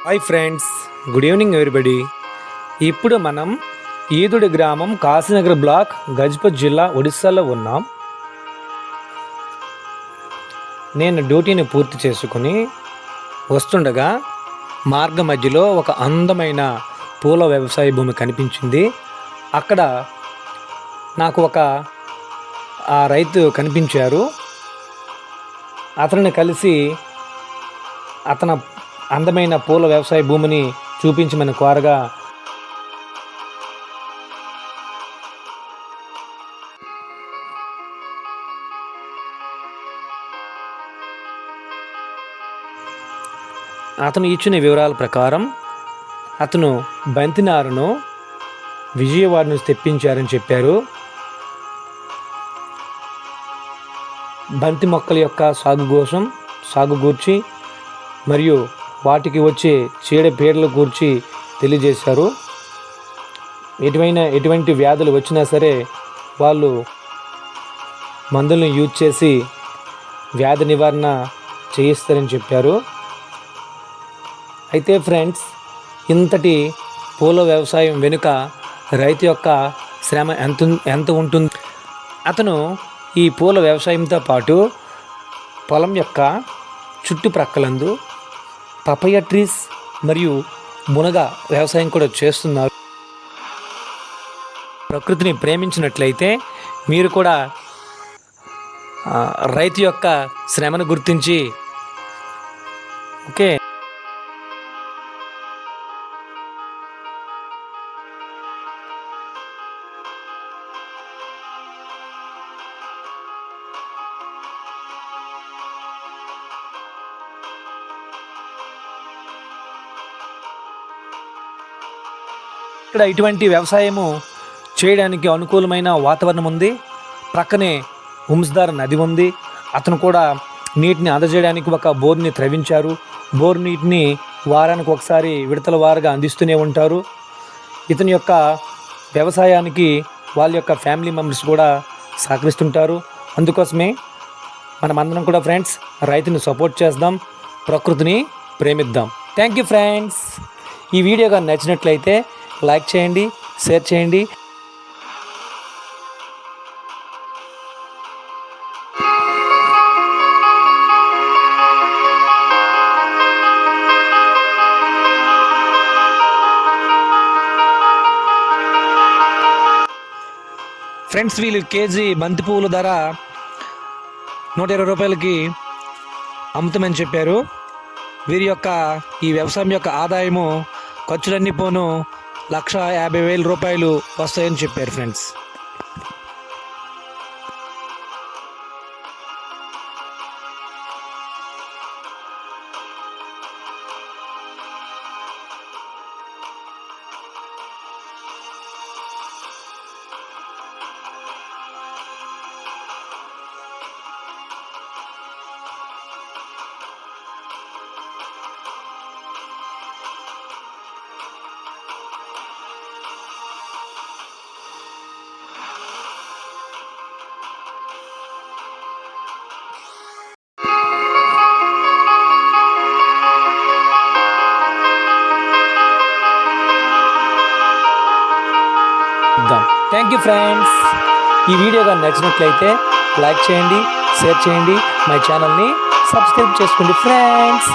Hi friends, good evening everybody. ఇప్పుడు మనం ఈదుడి గ్రామం కాశీనగర్ బ్లాక్ గజపత్ జిల్లా ఒడిస్సాలో ఉన్నాం. నేను డ్యూటీని పూర్తి చేసుకుని వస్తుండగా మార్గ మధ్యలో ఒక అందమైన పూల వ్యవసాయ భూమి కనిపించింది. అక్కడ నాకు ఒక రైతు కనిపించారు. అతనిని కలిసి అతని అందమైన పూల వ్యవసాయ భూమిని చూపించమని కోరగా అతను ఇచ్చిన వివరాల ప్రకారం అతను బంతినారును విజయవాడ నుంచి తెప్పించారని చెప్పారు. బంతి మొక్కల యొక్క సాగు గూర్చి మరియు వాటికి వచ్చే చీడపీడల గూర్చి తెలియజేశారు. ఎటువంటి వ్యాధులు వచ్చినా సరే వాళ్ళు మందులను యూజ్ చేసి వ్యాధి నివారణ చేయిస్తారని చెప్పారు. అయితే ఫ్రెండ్స్, ఇంతటి పూల వ్యవసాయం వెనుక రైతు యొక్క శ్రమ ఎంత ఉంటుంది. అతను ఈ పూల వ్యవసాయంతో పాటు పొలం యొక్క చుట్టుప్రక్కలందు పపయ ట్రీస్ మరియు మునగ వ్యవసాయం కూడా చేస్తున్నారు. ప్రకృతిని ప్రేమించినట్లయితే మీరు కూడా రైతు యొక్క శ్రమను గుర్తించి ఓకే ఇక్కడ ఇటువంటి వ్యవసాయము చేయడానికి అనుకూలమైన వాతావరణం ఉంది. ప్రక్కనే హుమ్స్దార్ నది ఉంది. అతను కూడా నీటిని అందజేయడానికి ఒక బోర్ని త్రవ్వించారు. బోర్ నీటిని వారానికి ఒకసారి విడతల వారుగా అందిస్తూనే ఉంటారు. ఇతని యొక్క వ్యవసాయానికి వాళ్ళ యొక్క ఫ్యామిలీ మెంబర్స్ కూడా సహకరిస్తుంటారు. అందుకోసమే మనమందరం కూడా ఫ్రెండ్స్ రైతుని సపోర్ట్ చేద్దాం, ప్రకృతిని ప్రేమిద్దాం. Thank you friends. ఈ వీడియో కానీ నచ్చినట్లయితే లైక్ చేయండి, షేర్ చేయండి. ఫ్రెండ్స్, వీళ్ళు కేజీ బంతి పువ్వుల ధర 120 రూపాయలకి అమ్ముతామని చెప్పారు. వీరి యొక్క ఈ వ్యవసాయం యొక్క ఆదాయము ఖర్చులన్నీ పోను 1,50,000 రూపాయలు వస్తాయని చెప్పారు ఫ్రెండ్స్. Thank you friends. ఈ వీడియో కానీ నచ్చినట్లయితే లైక్ చేయండి, షేర్ చేయండి, మై ఛానల్ని సబ్స్క్రైబ్ చేసుకోండి ఫ్రెండ్స్.